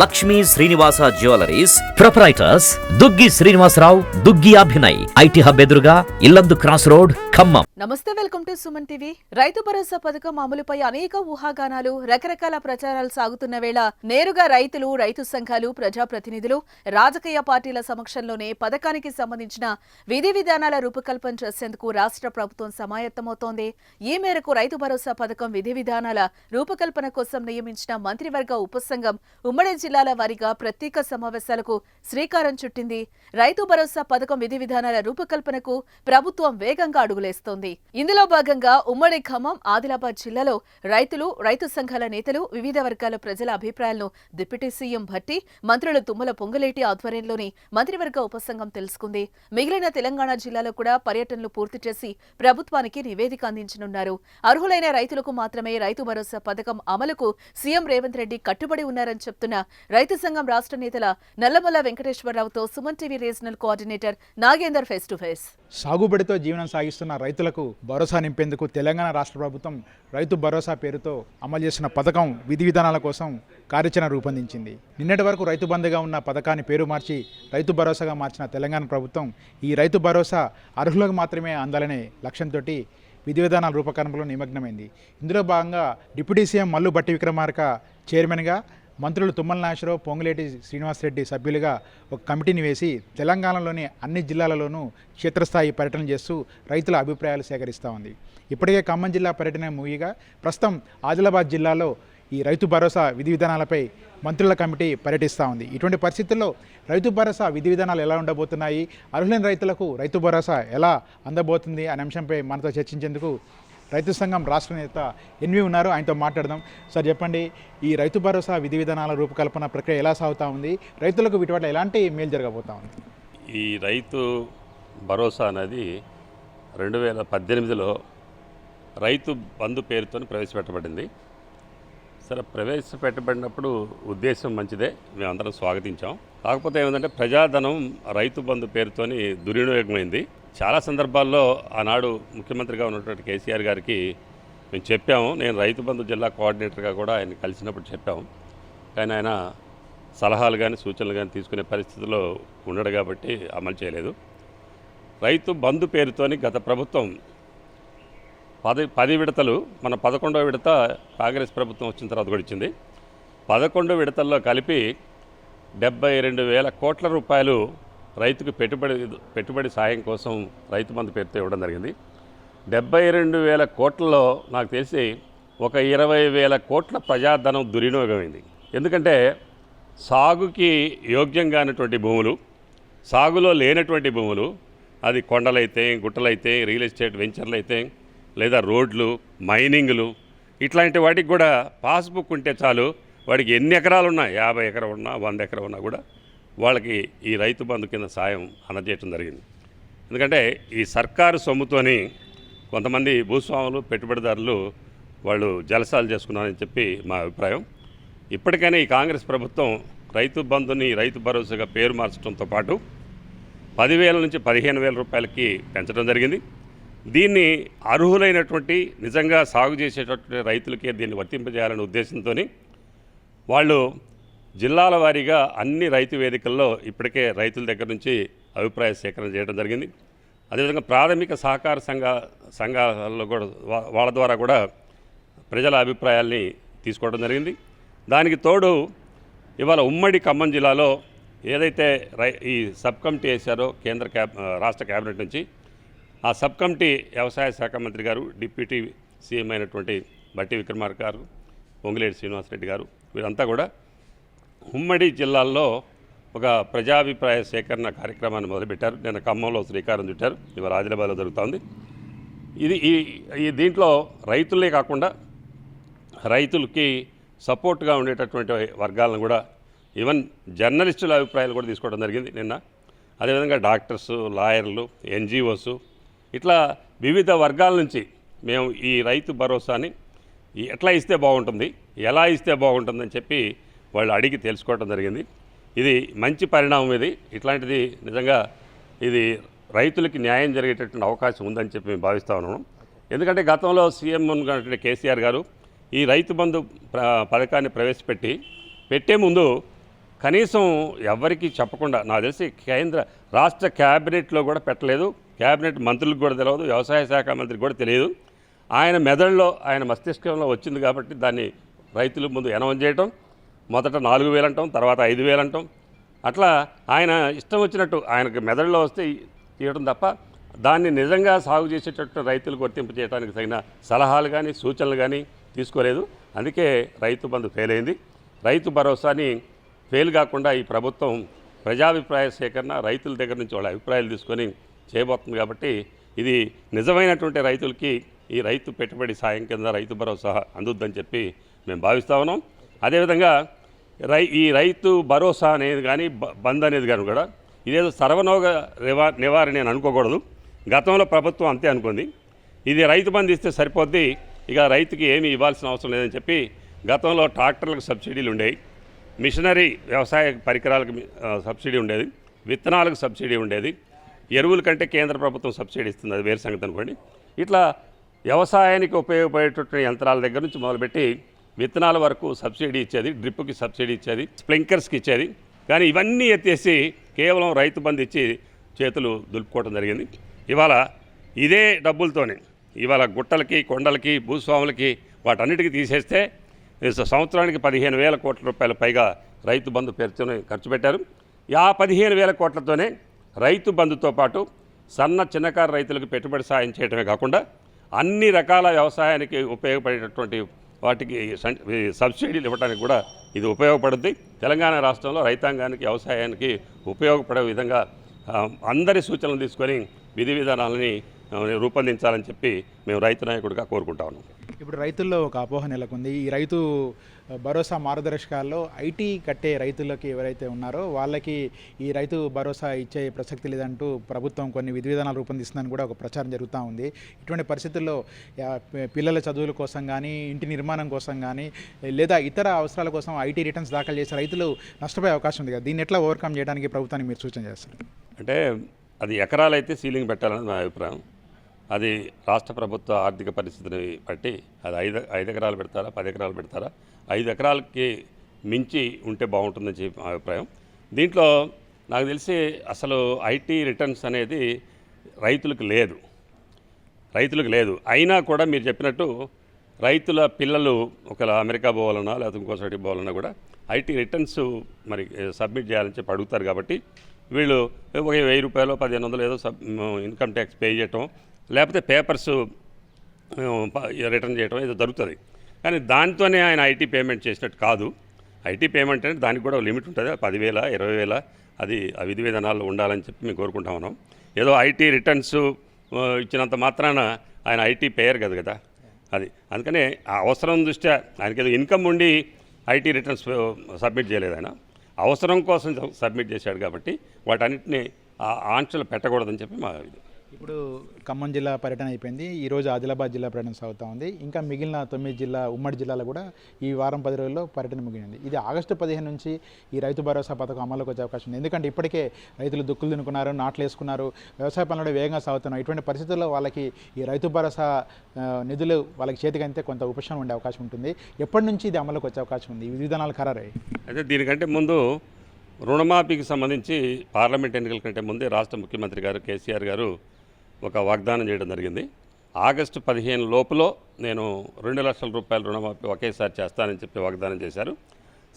Lakshmi Srinivasa jewelleries proprietors Duggi Srinivasarao, Duggi Abhinay, IT hub ఎదురుగా Yellandu cross road, Khammam. నమస్తే, welcome to Suman TV. Rythu Bharosa పథకం అమలుపై అనేక ఊహాగానాలు, రకరకాల ప్రచారాలు సాగుతున్న వేళ నేరుగా రైతులు, రైతు సంఘాలు, ప్రజాప్రతినిధులు, రాజకీయ పార్టీల సమక్షంలోనే పథకానికి సంబంధించిన విధి విధానాల రూపకల్పన చేసేందుకు రాష్ట్ర ప్రభుత్వం సమాయత్తమవుతోంది. ఈ మేరకు రైతు భరోసా పథకం విధి విధానాల రూపకల్పన కోసం నియమించిన మంత్రివర్గ ఉపసంఘం ఉమ్మడి జిల్లాల వారీగా ప్రత్యేక సమావేశాలకు శ్రీకారం చుట్టింది. రైతు భరోసా పథకం విధి విధానాల రూపకల్పనకు ప్రభుత్వం వేగంగా అడుగులేస్తోంది. ఇందులో భాగంగా ఉమ్మడి ఖమ్మం, ఆదిలాబాద్ జిల్లాలో రైతులు, రైతు సంఘాల నేతలు, వివిధ వర్గాల ప్రజల అభిప్రాయాలను డిప్యూటీ సీఎం భట్టి, మంత్రులు తుమ్మల పొంగులేటి ఆధ్వర్యంలోని మంత్రివర్గ ఉపసంఘం తెలుసుకుంది. మిగిలిన తెలంగాణ జిల్లాలో కూడా పర్యటనలు పూర్తి చేసి ప్రభుత్వానికి నివేదిక అందించనున్నారు. అర్హులైన రైతులకు మాత్రమే రైతు భరోసా పథకం అమలుకు సీఎం రేవంత్ రెడ్డి కట్టుబడి ఉన్నారని చెప్తున్న రైతు సంఘం రాష్ట్ర నేతల నల్లమల్ల వెంకటేశ్వరరావుతో Suman TV regional coordinator Nagender face to face. సాగుబడితో జీవనం సాగిస్తున్న రైతులకు భరోసా నింపేందుకు తెలంగాణ రాష్ట్ర ప్రభుత్వం రైతు భరోసా పేరుతో అమలు చేసిన పథకం విధి విధానాల కోసం కార్యాచరణ రూపొందించింది. నిన్నటి వరకు రైతు బంధుగా ఉన్న పథకాన్ని పేరు మార్చి రైతు భరోసాగా మార్చిన తెలంగాణ ప్రభుత్వం ఈ రైతు భరోసా అర్హులకు మాత్రమే అందాలనే లక్ష్యంతో విధి విధానాల రూపకల్పనలో నిమగ్నమైంది. ఇందులో భాగంగా డిప్యూటీ సీఎం మల్లు భట్టి విక్రమార్క చైర్మన్గా, మంత్రులు తుమ్మల నాగేశ్వరరావు, పొంగులేటి శ్రీనివాసరెడ్డి సభ్యులుగా ఒక కమిటీని వేసి తెలంగాణలోని అన్ని జిల్లాలలోనూ క్షేత్రస్థాయి పర్యటన చేస్తూ రైతుల అభిప్రాయాలు సేకరిస్తూ ఉంది. ఇప్పటికే ఖమ్మం జిల్లా పర్యటన ముగిగా ప్రస్తుతం ఆదిలాబాద్ జిల్లాలో ఈ రైతు భరోసా విధి విధానాలపై మంత్రుల కమిటీ పర్యటిస్తూ ఉంది. ఇటువంటి పరిస్థితుల్లో రైతు భరోసా విధి విధానాలు ఎలా ఉండబోతున్నాయి, అర్హులైన రైతులకు రైతు భరోసా ఎలా అందబోతుంది అనే అంశంపై మనతో చర్చించేందుకు రైతు సంఘం రాష్ట్ర నేత ఎన్వి ఉన్నారు. ఆయనతో మాట్లాడదాం. సార్ చెప్పండి, ఈ రైతు భరోసా విధి విధానాల రూపకల్పన ప్రక్రియ ఎలా సాగుతూ ఉంది, రైతులకు వీటి వల్ల ఎలాంటి మేలు జరగబోతా ఉంది? ఈ రైతు భరోసా అనేది 2018లో రైతు బంధు పేరుతో ప్రవేశపెట్టబడింది. సరే, ప్రవేశపెట్టబడినప్పుడు ఉద్దేశం మంచిదే, మేమందరం స్వాగతించాం. కాకపోతే ఏమిటంటే ప్రజాధనం రైతు బంధు పేరుతోని దుర్వినియోగమైంది. చాలా సందర్భాల్లో ఆనాడు ముఖ్యమంత్రిగా ఉన్నటువంటి కేసీఆర్ గారికి మేము చెప్పాము. నేను రైతు బంధు జిల్లా కోఆర్డినేటర్గా కూడా ఆయన కలిసినప్పుడు చెప్పాము. కానీ ఆయన సలహాలు కానీ సూచనలు కానీ తీసుకునే పరిస్థితిలో ఉండడు కాబట్టి అమలు చేయలేదు. రైతు బంధు పేరుతోని గత ప్రభుత్వం 10 విడతలు, మన 11వ విడత కాంగ్రెస్ ప్రభుత్వం వచ్చిన తర్వాత కూడా ఇచ్చింది. 11 విడతల్లో కలిపి 72,000 కోట్ల రూపాయలు రైతుకు పెట్టుబడి సాయం కోసం రైతు బంధు పేరుతో ఇవ్వడం జరిగింది. 72,000 కోట్లలో నాకు తెలిసి ఒక 20,000 కోట్ల ప్రజాధనం దుర్వినియోగమైంది. ఎందుకంటే సాగుకి యోగ్యంగానటువంటి భూములు, సాగులో లేనటువంటి భూములు, అది కొండలైతే, గుట్టలైతే, రియల్ ఎస్టేట్ వెంచర్లు అయితే, లేదా రోడ్లు, మైనింగ్లు, ఇట్లాంటి వాటికి కూడా పాస్బుక్ ఉంటే చాలు. వాడికి ఎన్ని ఎకరాలు ఉన్నా, 50 ఎకరాలు ఉన్నా, 100 ఎకరాలు ఉన్నా కూడా వాళ్ళకి ఈ రైతు బంధు కింద సాయం అందజేయడం జరిగింది. ఎందుకంటే ఈ సర్కారు సొమ్ముతోని కొంతమంది భూస్వాములు, పెట్టుబడిదారులు వాళ్ళు జలసాలు చేసుకున్నారని చెప్పి మా అభిప్రాయం. ఇప్పటికైనా ఈ కాంగ్రెస్ ప్రభుత్వం రైతు బంధుని రైతు భరోసాగా పేరు మార్చడంతో పాటు 10,000 నుంచి 15,000 రూపాయలకి పెంచడం జరిగింది. దీన్ని అర్హులైనటువంటి నిజంగా సాగు చేసేటటువంటి రైతులకే దీన్ని వర్తింపజేయాలనే ఉద్దేశంతో వాళ్ళు జిల్లాల వారీగా అన్ని రైతు వేదికల్లో ఇప్పటికే రైతుల దగ్గర నుంచి అభిప్రాయ సేకరణ చేయడం జరిగింది. అదేవిధంగా ప్రాథమిక సహకార సంఘాలలో కూడా వాళ్ళ ద్వారా కూడా ప్రజల అభిప్రాయాల్ని తీసుకోవడం జరిగింది. దానికి తోడు ఇవాళ ఉమ్మడి ఖమ్మం జిల్లాలో ఏదైతే ఈ సబ్ కమిటీ వేశారో రాష్ట్ర కేబినెట్ నుంచి, ఆ సబ్ కమిటీ వ్యవసాయ శాఖ మంత్రి గారు, డిప్యూటీ సీఎం అయినటువంటి భట్టి విక్రమార్క గారు, పొంగులేటి శ్రీనివాసరెడ్డి గారు, వీరంతా కూడా ఉమ్మడి జిల్లాల్లో ఒక ప్రజాభిప్రాయ సేకరణ కార్యక్రమాన్ని మొదలుపెట్టారు. నిన్న ఖమ్మంలో శ్రీకారం చుట్టారు, ఇవాళ ఆదిలాబాద్లో జరుగుతోంది. ఇది ఈ దీంట్లో రైతులే కాకుండా రైతులకి సపోర్ట్గా ఉండేటటువంటి వర్గాలను కూడా, ఈవెన్ జర్నలిస్టుల అభిప్రాయాలు కూడా తీసుకోవడం జరిగింది నిన్న. అదేవిధంగా డాక్టర్స్, లాయర్లు, ఎన్జిఓస్, ఇట్లా వివిధ వర్గాల నుంచి మేము ఈ రైతు భరోసాని ఎట్లా ఇస్తే బాగుంటుంది, ఎలా ఇస్తే బాగుంటుందని చెప్పి వాళ్ళు అడిగి తెలుసుకోవడం జరిగింది. ఇది మంచి పరిణామం. ఇట్లాంటిది నిజంగా ఇది రైతులకి న్యాయం జరిగేటటువంటి అవకాశం ఉందని చెప్పి మేము భావిస్తూ ఉన్నాము. ఎందుకంటే గతంలో సీఎం ఉన్నటువంటి కేసీఆర్ గారు ఈ రైతు బంధు పథకాన్ని పెట్టే ముందు కనీసం ఎవరికి చెప్పకుండా నాకు తెలిసి రాష్ట్ర క్యాబినెట్లో కూడా పెట్టలేదు, క్యాబినెట్ మంత్రులకు కూడా తెలియదు, వ్యవసాయ శాఖ మంత్రికి కూడా తెలియదు. ఆయన మెదడులో ఆయన మస్తిష్కంలో వచ్చింది కాబట్టి దాన్ని రైతుల ముందు అనౌన్స్ చేయటం, మొదట 4,000 అంటాం, తర్వాత 5,000 అంటాం. అట్లా ఆయన ఇష్టం వచ్చినట్టు ఆయనకు మెదడులో వస్తే తీయడం తప్ప దాన్ని నిజంగా సాగు చేసేటట్టు రైతులకు వర్తింపు చేయడానికి తగిన సలహాలు కానీ సూచనలు కానీ తీసుకోలేదు. అందుకే రైతు బంధు ఫెయిల్ అయింది. రైతు భరోసాని ఫెయిల్ కాకుండా ఈ ప్రభుత్వం ప్రజాభిప్రాయ సేకరణ రైతుల దగ్గర నుంచి వాళ్ళ అభిప్రాయాలు తీసుకొని చేయబోతుంది. కాబట్టి ఇది నిజమైనటువంటి రైతులకి ఈ రైతు పెట్టుబడి సాయం కింద రైతు భరోసా అందుద్దని చెప్పి మేము భావిస్తా ఉన్నాం. అదేవిధంగా ఈ రైతు భరోసా అనేది కానీ బంద్ అనేది కానీ కూడా ఇదేదో సర్వనోగ నివారణ అని అనుకోకూడదు. గతంలో ప్రభుత్వం అంతే అనుకుంది. ఇది రైతు బంధు ఇస్తే సరిపోద్ది, ఇక రైతుకి ఏమీ ఇవ్వాల్సిన అవసరం లేదని చెప్పి గతంలో ట్రాక్టర్లకు సబ్సిడీలు ఉండేవి, మిషనరీ వ్యవసాయ పరికరాలకు సబ్సిడీ ఉండేది, విత్తనాలకు సబ్సిడీ ఉండేది, ఎరువుల కంటే కేంద్ర ప్రభుత్వం సబ్సిడీ ఇస్తుంది, అది వేరే సంగతి అనుకోండి. ఇట్లా వ్యవసాయానికి ఉపయోగపడేటటువంటి యంత్రాల దగ్గర నుంచి మొదలుపెట్టి విత్తనాల వరకు సబ్సిడీ ఇచ్చేది, డ్రిప్కి సబ్సిడీ ఇచ్చేది, స్ప్రింక్లర్స్కి ఇచ్చేది. కానీ ఇవన్నీ ఎత్తేసి కేవలం రైతు బంధు ఇచ్చి చేతులు దులుపుకోవడం జరిగింది. ఇవాళ ఇదే డబ్బులతోనే ఇవాళ గుట్టలకి, కొండలకి, భూస్వాములకి వాటన్నిటికీ తీసేస్తే సంవత్సరానికి 15,000 కోట్ల రూపాయల పైగా రైతు బంధు పేరుతోనే ఖర్చు పెట్టారు. ఆ 15,000 కోట్లతోనే రైతు బంధుతో పాటు చిన్నకారు రైతులకు పెట్టుబడి సాయం చేయడమే కాకుండా అన్ని రకాల వ్యవసాయానికి ఉపయోగపడేటటువంటి వాటికి సబ్సిడీలు ఇవ్వడానికి కూడా ఇది ఉపయోగపడుతుంది. తెలంగాణ రాష్ట్రంలో రైతాంగానికి, వ్యవసాయానికి ఉపయోగపడే విధంగా అందరి సూచనలు తీసుకొని విధి విధానాలని రూపొందించాలని చెప్పి మేము రైతు నాయకుడిగా కోరుకుంటా ఉన్నాం. ఇప్పుడు రైతుల్లో ఒక అపోహ నెలకొంది. ఈ రైతు భరోసా మార్గదర్శకాల్లో ఐటీ కట్టే రైతులకి ఎవరైతే ఉన్నారో వాళ్ళకి ఈ రైతు భరోసా ఇచ్చే ప్రసక్తి లేదంటూ ప్రభుత్వం కొన్ని విధి విధానాలు రూపొందిస్తుందని కూడా ఒక ప్రచారం జరుగుతూ ఉంది. ఇటువంటి పరిస్థితుల్లో పిల్లల చదువుల కోసం కానీ, ఇంటి నిర్మాణం కోసం కానీ, లేదా ఇతర అవసరాల కోసం ఐటీ రిటర్న్స్ దాఖలు చేసే రైతులు నష్టపోయే అవకాశం ఉంది కదా, దీన్ని ఎట్లా ఓవర్కమ్ చేయడానికి ప్రభుత్వానికి మీరు సూచన చేస్తారు? అంటే అది ఎకరాలైతే సీలింగ్ పెట్టాలని నా అభిప్రాయం. అది రాష్ట్ర ప్రభుత్వ ఆర్థిక పరిస్థితిని బట్టి అది 5 ఎకరాలు పెడతారా, 10 ఎకరాలు పెడతారా, 5 ఎకరాలకి మించి ఉంటే బాగుంటుందని చెప్పి మా అభిప్రాయం. దీంట్లో నాకు తెలిసి అసలు ఐటీ రిటర్న్స్ అనేది రైతులకు లేదు. అయినా కూడా మీరు చెప్పినట్టు రైతుల పిల్లలు ఒకవేళ అమెరికా పోవాలన్నా లేకపోతే ఇంకోసారి పోవాలన్నా కూడా ఐటీ రిటర్న్స్ మరి సబ్మిట్ చేయాలని చెప్పి అడుగుతారు. కాబట్టి వీళ్ళు ఒక 1,000 రూపాయలు 1,500 ఏదో ఇన్కమ్ ట్యాక్స్ పే చేయటం, లేకపోతే పేపర్స్ రిటర్న్ చేయటం ఏదో జరుగుతుంది. కానీ దాంతోనే ఆయన ఐటీ పేమెంట్ చేసినట్టు కాదు. ఐటీ పేమెంట్ అంటే దానికి కూడా లిమిట్ ఉంటుంది. 10,000 20,000 అది ఆ విధి విధానాల్లో ఉండాలని చెప్పి మేము కోరుకుంటా ఉన్నాం. ఏదో ఐటీ రిటర్న్స్ ఇచ్చినంత మాత్రాన ఆయన ఐటీ పేయర్ కదా అది. అందుకనే ఆ అవసరం దృష్ట్యా ఆయనకి ఏదో ఇన్కమ్ ఉండి ఐటీ రిటర్న్స్ సబ్మిట్ చేయలేదు. ఆయన అవసరం కోసం సబ్మిట్ చేశాడు కాబట్టి వాటన్నిటిని ఆంక్షలు పెట్టకూడదని చెప్పి మా ఇది. ఇప్పుడు ఖమ్మం జిల్లా పర్యటన అయిపోయింది. ఈరోజు ఆదిలాబాద్ జిల్లా పర్యటన సాగుతూ ఉంది. ఇంకా మిగిలిన 9 ఉమ్మడి జిల్లాలో కూడా ఈ వారం 10 రోజుల్లో పర్యటన ముగిసింది. ఇది ఆగస్టు 15 నుంచి ఈ రైతు భరోసా పథకం అమలుకి వచ్చే అవకాశం ఉంది. ఎందుకంటే ఇప్పటికే రైతులు దుక్కులు దున్నుకున్నారు, నాట్లు వేసుకున్నారు, వ్యవసాయ పనులు వేగంగా సాగుతున్నాయి. ఇటువంటి పరిస్థితుల్లో వాళ్ళకి ఈ రైతు భరోసా నిధులు వాళ్ళకి చేతికి అంతే కొంత ఉపశమనం ఉండే అవకాశం ఉంటుంది. ఎప్పటి నుంచి ఇది అమలుకి వచ్చే అవకాశం ఉంది? ఈ విధానాలు ఖరారయ్యాయి. అయితే దీనికంటే ముందు రుణమాఫీకి సంబంధించి పార్లమెంట్ ఎన్నికల కంటే ముందే రాష్ట్ర ముఖ్యమంత్రి గారు కేసీఆర్ గారు ఒక వాగ్దానం చేయడం జరిగింది. ఆగస్టు 15 లోపులో నేను 2 లక్షల రూపాయల రుణమాఫీ ఒకేసారి చేస్తానని చెప్పి వాగ్దానం చేశారు.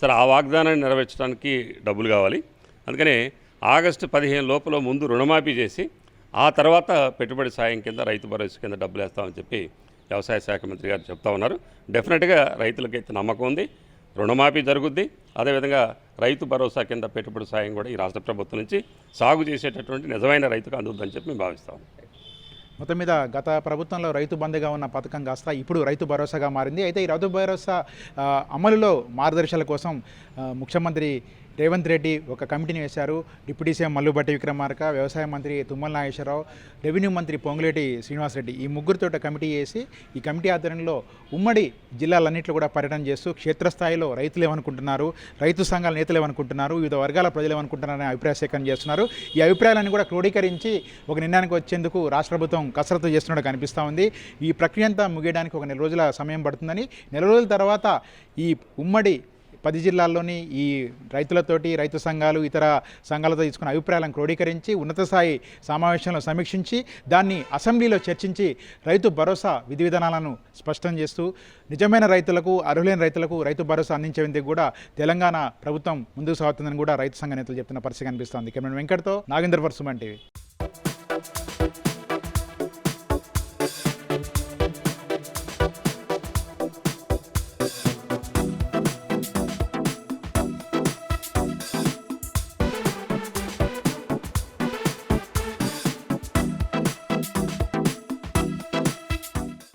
సరే, ఆ వాగ్దానాన్ని నెరవేర్చడానికి డబ్బులు కావాలి. అందుకనే ఆగస్టు 15 లోపల ముందు రుణమాఫీ చేసి ఆ తర్వాత పెట్టుబడి సాయం కింద రైతు భరోసా కింద డబ్బులు వేస్తామని చెప్పి వ్యవసాయ శాఖ మంత్రి గారు చెప్తా ఉన్నారు. డెఫినెట్గా రైతులకైతే నమ్మకం ఉంది, రుణమాఫీ జరుగుద్ది. అదేవిధంగా రైతు భరోసా కింద పెట్టుబడి సాయం కూడా ఈ రాష్ట్ర ప్రభుత్వం నుంచి సాగు చేసేటటువంటి నిజమైన రైతుకు అందుద్దని చెప్పి మేము భావిస్తాం. మొత్తం మీద గత ప్రభుత్వంలో రైతు బంధుగా ఉన్న పథకం కాస్త ఇప్పుడు రైతు భరోసాగా మారింది. అయితే ఈ రైతు భరోసా అమలులో మార్గదర్శకాల కోసం ముఖ్యమంత్రి రేవంత్ రెడ్డి ఒక కమిటీని వేశారు. డిప్యూటీ సీఎం మల్లుబట్టి విక్రమార్క, వ్యవసాయ మంత్రి తుమ్మల నాగేశ్వరరావు, రెవెన్యూ మంత్రి పొంగులేటి శ్రీనివాసరెడ్డి ఈ ముగ్గురితో కమిటీ వేసి ఈ కమిటీ ఆధ్వర్యంలో ఉమ్మడి జిల్లాలన్నింటిలో కూడా పర్యటన చేస్తూ క్షేత్రస్థాయిలో రైతులు ఏమనుకుంటున్నారు, రైతు సంఘాల నేతలు ఏమనుకుంటున్నారు, వివిధ వర్గాల ప్రజలు ఏమనుకుంటున్నారనే అభిప్రాయ సేకరణ చేస్తున్నారు. ఈ అభిప్రాయాలను కూడా క్రోడీకరించి ఒక నిర్ణయానికి వచ్చేందుకు రాష్ట్ర ప్రభుత్వం కసరత్తు చేస్తున్నట్టు కనిపిస్తూ ఉంది. ఈ ప్రక్రియ అంతా ముగియడానికి ఒక 4 రోజుల సమయం పడుతుందని, 4 రోజుల తర్వాత ఈ ఉమ్మడి 10 జిల్లాల్లోని ఈ రైతులతోటి రైతు సంఘాలు ఇతర సంఘాలతో తీసుకున్న అభిప్రాయాలను క్రోడీకరించి ఉన్నత స్థాయి సమావేశంలో సమీక్షించి దాన్ని అసెంబ్లీలో చర్చించి రైతు భరోసా విధి విధానాలను స్పష్టం చేస్తూ నిజమైన రైతులకు అర్హులైన రైతులకు రైతు భరోసా అందించేందుకు కూడా తెలంగాణ ప్రభుత్వం ముందుకు సాగుతుందని కూడా రైతు సంఘ నేతలు చెప్తున్న పరిస్థితి కనిపిస్తోంది. కెమెరామెన్ వెంకట్తో నాగేంద్ర ఫర్ సుమన్ టీవీ.